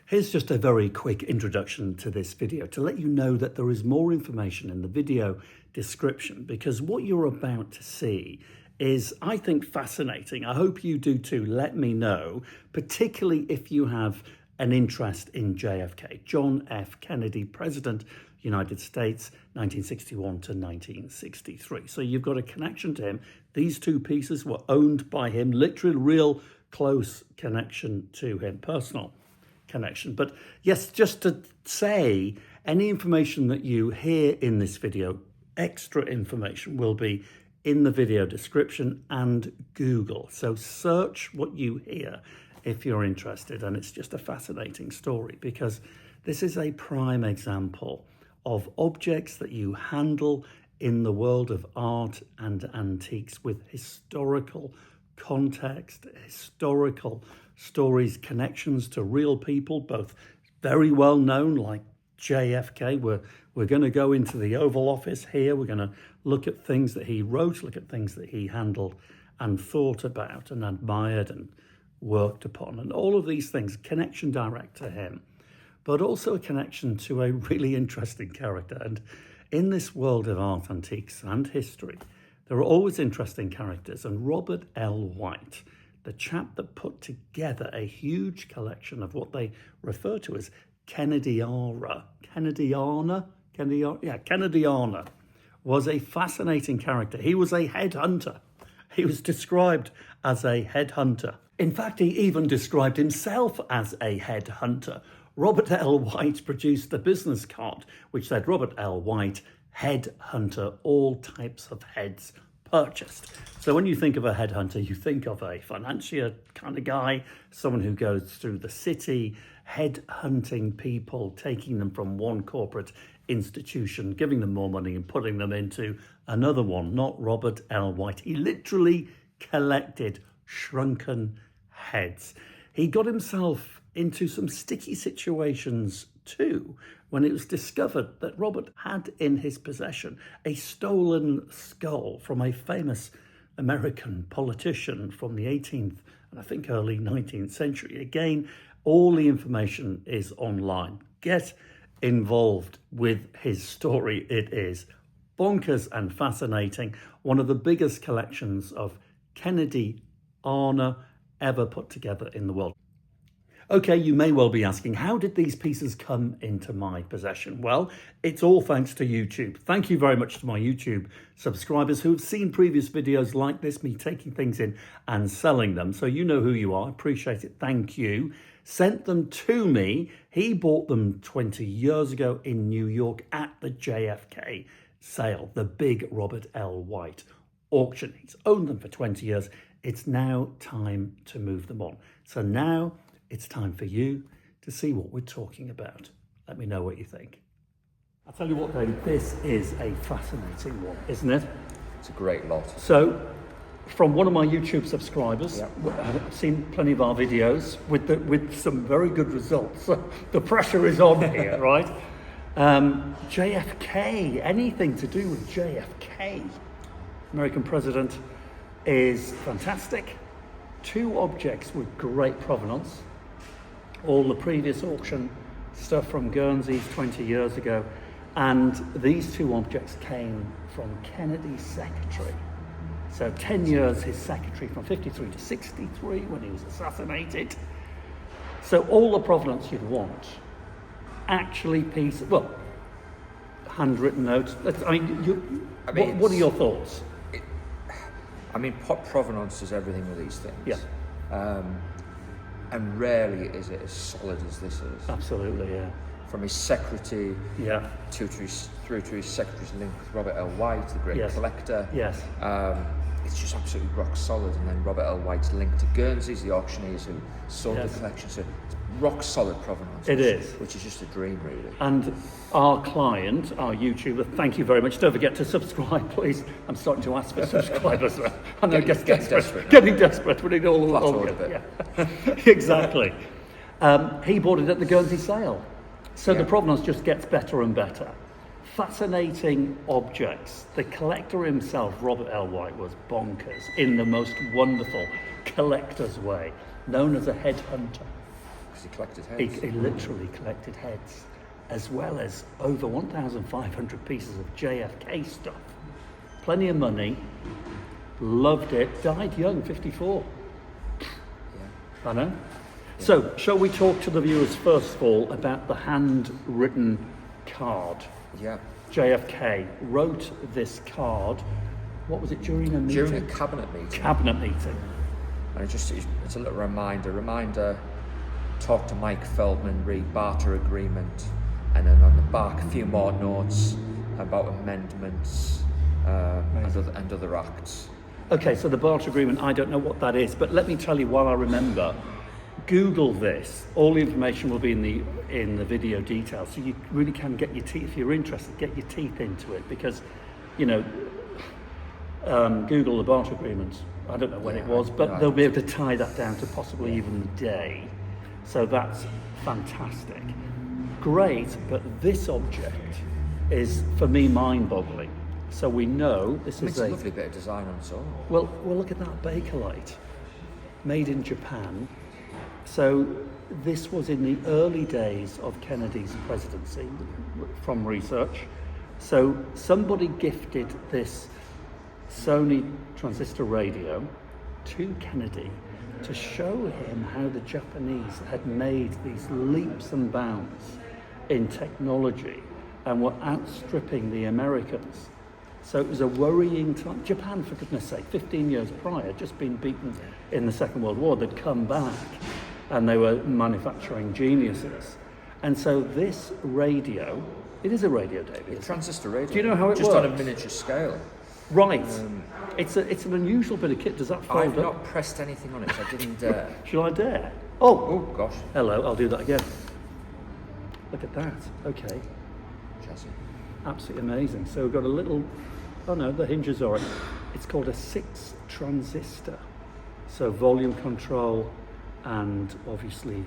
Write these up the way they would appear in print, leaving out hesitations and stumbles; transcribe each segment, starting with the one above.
Here's just a very quick introduction to this video to let you know that there is more information in the video description, because what you're about to see is, I think, fascinating. I hope you do too. Let me know, particularly if you have an interest in JFK, John F. Kennedy, President, United States, 1961 to 1963. So you've got a connection to him. These two pieces were owned by him, literally real close connection to him, personal connection. But yes, just to say, any information that you hear in this video, extra information, will be in the video description and Google. So search what you hear if you're interested. And it's just a fascinating story, because this is a prime example of objects that you handle in the world of art and antiques with historical context, historical stories, connections to real people, both very well known, like JFK. We're going to go into the Oval Office here. We're going to look at things that he wrote, look at things that he handled and thought about and admired and worked upon. And all of these things, connection direct to him, but also a connection to a really interesting character. And in this world of art, antiques and history, there are always interesting characters. And Robert L. White, the chap that put together a huge collection of what they refer to as Kennediana, was a fascinating character. He was a headhunter. He was described as a headhunter. In fact, he even described himself as a headhunter. Robert L. White produced a business card which said, Robert L. White, headhunter, all types of heads purchased. So when you think of a headhunter, you think of a financier kind of guy, someone who goes through the city, headhunting people, taking them from one corporate institution, giving them more money and putting them into another one. Not Robert L. White. He literally collected shrunken heads. He got himself into some sticky situations too, when it was discovered that Robert had in his possession a stolen skull from a famous American politician from the 18th and I think early 19th century. Again, all the information is online. Get involved with his story. It is bonkers and fascinating. One of the biggest collections of Kennediana ever put together in the world. Okay, you may well be asking, how did these pieces come into my possession? Well, it's all thanks to YouTube. Thank you very much to my YouTube subscribers who have seen previous videos like this, me taking things in and selling them. So you know who you are. Appreciate it. Thank you. Sent them to me. He bought them 20 years ago in New York at the JFK sale, the big Robert L. White auction. He's owned them for 20 years. It's now time to move them on. So now it's time for you to see what we're talking about. Let me know what you think. I'll tell you what, David, this is a fascinating one, isn't it? It's a great lot. So, from one of my YouTube subscribers, I've seen plenty of our videos with some very good results. So the pressure is on here, right? JFK, anything to do with JFK, American president, is fantastic. Two objects with great provenance. All the previous auction stuff from Guernsey's 20 years ago. And these two objects came from Kennedy's secretary. So 10 years his secretary, from 53 to 63 when he was assassinated. So all the provenance you'd want. Actually pieces, well, handwritten notes. What are your thoughts? Provenance is everything with these things. Yeah. And rarely is it as solid as this is. Absolutely, yeah. From his secretary through to his secretary's link with Robert L. White, the great collector. Yes. It's just absolutely rock solid. And then Robert L. White's link to Guernsey's, the auctioneers who sold the collection. So it's rock solid provenance. It is. Which is just a dream, really. And our client, our YouTuber, thank you very much. Don't forget to subscribe, please. I'm starting to ask for subscribers. I know, getting desperate. Getting desperate. We need all of it. Yeah. Exactly. He bought it at the Guernsey sale. So the provenance just gets better and better. Fascinating objects. The collector himself, Robert L. White, was bonkers in the most wonderful collector's way, known as a headhunter. he collected heads. He literally collected heads, as well as over 1,500 pieces of JFK stuff. Plenty of money, loved it, died young, 54. Yeah. I know. So, shall we talk to the viewers first of all about the handwritten card? Yeah. JFK wrote this card, what was it, during a meeting? During a cabinet meeting. Cabinet meeting. And it's a little reminder, talk to Mike Feldman, read barter agreement, and then on the back a few more notes about amendments and other acts. Okay, so the barter agreement, I don't know what that is, but let me tell you while I remember, Google this. All the information will be in the video details, so you really can get your teeth, if you're interested, get your teeth into it, because, you know, Google the barter agreement. I don't know when it was, but they'll be able to tie that down to possibly even the day. So that's fantastic. Great, but this object is, for me, mind-boggling. So we know this is a lovely bit of design on its own. Well, look at that Bakelite, made in Japan. So this was in the early days of Kennedy's presidency, from research. So somebody gifted this Sony transistor radio to Kennedy to show him how the Japanese had made these leaps and bounds in technology and were outstripping the Americans. So it was a worrying time. Japan, for goodness sake, 15 years prior, just been beaten in the Second World War. They'd come back and they were manufacturing geniuses. And so this radio, it is a radio, David. A transistor radio. Do you know how it just works? On a miniature scale. Right. It's an unusual bit of kit. Does that fold I've up? not pressed anything on it, so I didn't... Shall I dare? Oh, gosh. Hello, I'll do that again. Look at that. Okay. Jazzy. Absolutely amazing. So we've got a little... Oh no, the hinges are... It's called a 6 transistor. So volume control and obviously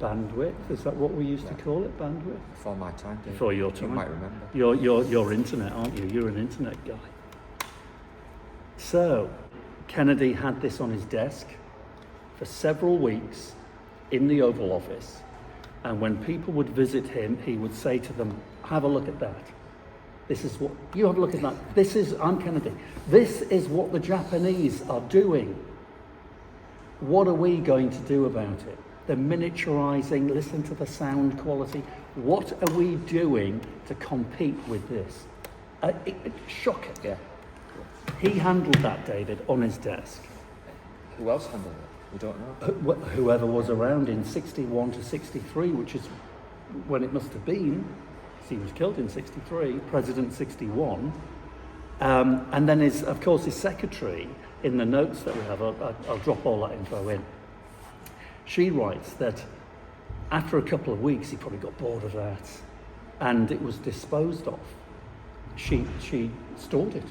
bandwidth. Is that what we used to call it, bandwidth? Before my time, Dave. Before your time. You might remember. You're internet, aren't you? You're an internet guy. So, Kennedy had this on his desk for several weeks in the Oval Office, and when people would visit him, he would say to them, have a look at that. This is what, you have a look at that. I'm Kennedy. This is what the Japanese are doing. What are we going to do about it? They're miniaturizing, listen to the sound quality. What are we doing to compete with this? Shocking. Yeah. He handled that, David, on his desk. Who else handled it? We don't know. Whoever was around in 61 to 63, which is when it must have been. He was killed in 63, President 61. And then, his secretary, in the notes that we have, I'll drop all that info in. She writes that after a couple of weeks, he probably got bored of that, and it was disposed of. She stored it.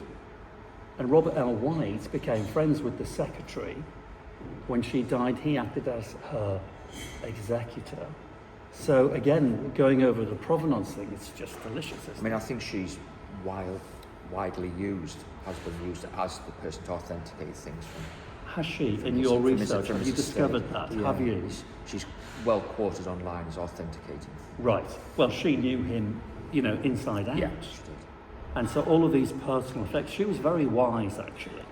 And Robert L. White became friends with the secretary. When she died, he acted as her executor. So again, going over the provenance thing, it's just delicious, isn't it? I mean, I think she's widely used, has been used as the person to authenticate things from. Has she, in your research, have you discovered that? Yeah, have you? She's well quoted online as authenticating. Right. Well, she knew him, inside out. Yeah, she did. And so all of these personal effects, she was very wise, actually.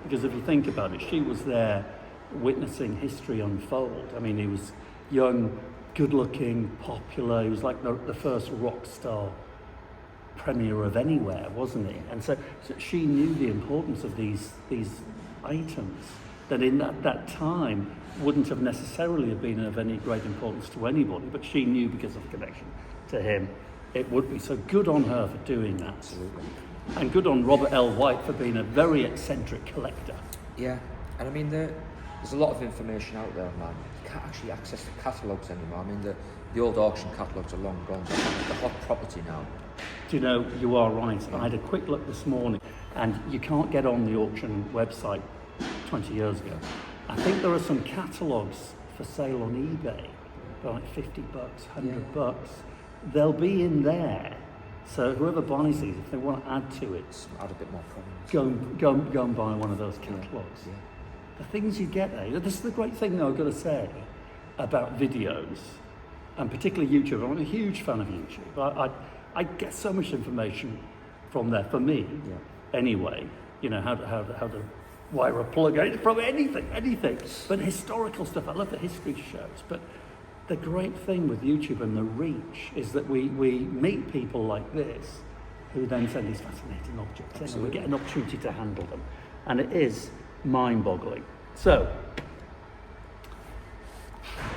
Because if you think about it, she was there witnessing history unfold. I mean, he was young, good-looking, popular. He was like the first rock star premier of anywhere, wasn't he? And so she knew the importance of these items that in that time wouldn't have necessarily have been of any great importance to anybody, but she knew because of the connection to him it would be. So good on her for doing that. Absolutely. And good on Robert L. White for being a very eccentric collector. Yeah, and I mean there's a lot of information out there, man. You can't actually access the catalogues anymore. I mean the old auction catalogues are long gone. They're hot property now. Do you know, you are right. I had a quick look this morning, and you can't get on the auction website 20 years ago. I think there are some catalogues for sale on eBay. They're like $50, $100. They'll be in there. So whoever buys these, if they want to add to it, add a bit more provenance. Go and buy one of those catalogues. Yeah. The things you get there, this is the great thing though, I've got to say. about videos, and particularly YouTube. I'm a huge fan of YouTube. I get so much information from there, for me, anyway. You know, how to wire a plug from anything. But historical stuff, I love the history shows. But the great thing with YouTube and the reach is that we meet people like this who then send these fascinating objects in, and we get an opportunity to handle them. And it is mind-boggling. So,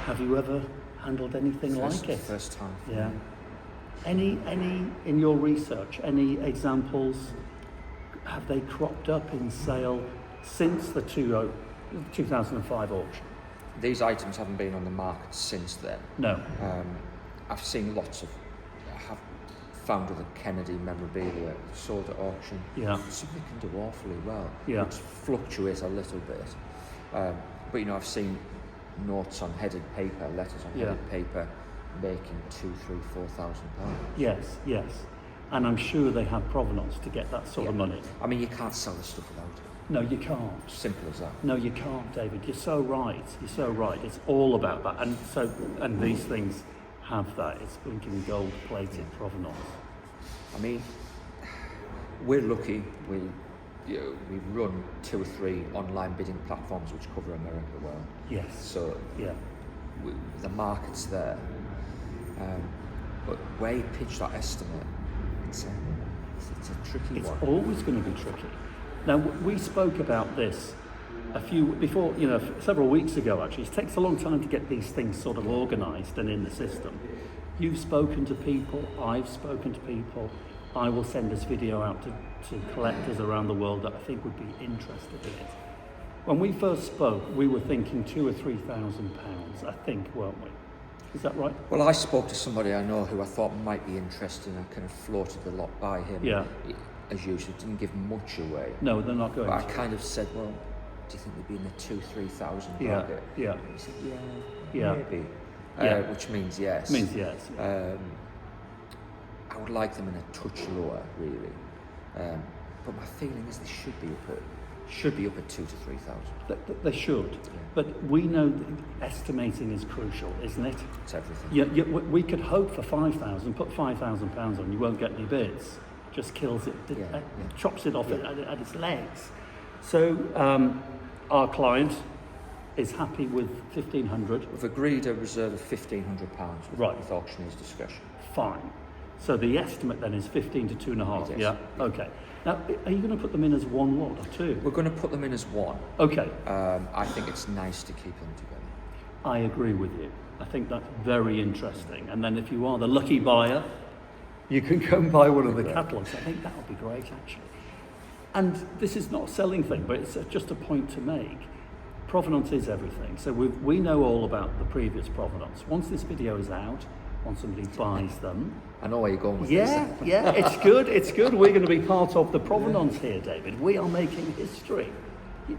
have you ever handled anything like it? First time. Yeah. Any in your research, any examples, have they cropped up in sale since the 2005 auction? These items haven't been on the market since then. No. I've seen lots of, I have found other Kennedy memorabilia sold at auction. Yeah. Something can do awfully well. Yeah. Which fluctuates a little bit. But you know, I've seen notes on headed paper, letters on headed paper, making £2,000, £3,000, £4,000. Yes. And I'm sure they have provenance to get that sort of money. I mean, you can't sell this stuff without it. No, you can't. Simple as that. No, you can't, David. You're so right. It's all about that. And these things have that. It's blinking gold-plated provenance. I mean, we're lucky. We run 2 or 3 online bidding platforms which cover America well. Yes. So the market's there. But where you pitch that estimate, it's a tricky one. It's always going to be tricky. Now, we spoke about this several weeks ago, actually. It takes a long time to get these things sort of organised and in the system. You've spoken to people, I've spoken to people. I will send this video out to collectors around the world that I think would be interested in it. When we first spoke, we were thinking £2,000 or £3,000, I think, weren't we? Is that right? Well, I spoke to somebody I know who I thought might be interested, and I kind of floated a lot by him. Yeah. As usual, didn't give much away. No, they're not going but to. I kind of said, well, do you think they'd be in the 2,000-3,000 Yeah, bracket? yeah. And he said, Yeah. maybe. Yeah. Which means yes. Means yes. I would like them in a touch lower, really. But my feeling is they should be up at 2,000 to 3,000. They should. Yeah. But we know that estimating is crucial, isn't it? It's everything. We could hope for 5,000, put £5,000 on, you won't get any bids. Just kills it, chops it off at its legs. So our client is happy with 1,500. We've agreed a reserve of £1,500 with auctioneer's discretion. Fine. So the estimate then is 15 to 2.5. Yes. Yeah. Okay. Now, are you going to put them in as one lot or two? We're going to put them in as one. Okay. I think it's nice to keep them together. I agree with you. I think that's very interesting. And then if you are the lucky buyer, you can go and buy one of the catalogues. I think that would be great, actually. And this is not a selling thing, but it's just a point to make. Provenance is everything. So we know all about the previous provenance. Once this video is out, once somebody buys them... I know where you're going with this. Yeah, it's good. We're going to be part of the provenance here, David. We are making history.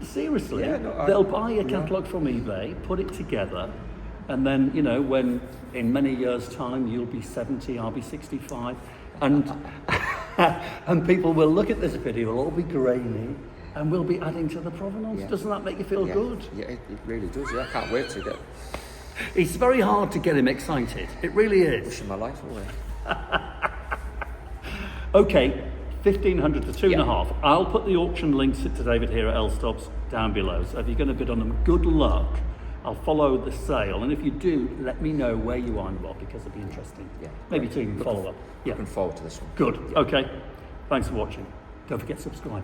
Seriously. They'll buy a catalogue from eBay, put it together, and then, when in many years' time you'll be 70, I'll be 65, and and people will look at this video, it'll all be grainy, and we'll be adding to the provenance. Yeah. Doesn't that make you feel good? Yeah, it really does. Yeah, I can't wait to get... It's very hard to get him excited. It really is. Pushing my life away. Okay, 1,500 to 2.5. I'll put the auction links to David here at Elstops down below. So if you're going to bid on them, good luck. I'll follow the sale, and if you do, let me know where you are involved, because it'll be interesting. Yeah. Maybe to even follow up. Looking forward to this one. Good. Okay. Thanks for watching. Don't forget to subscribe.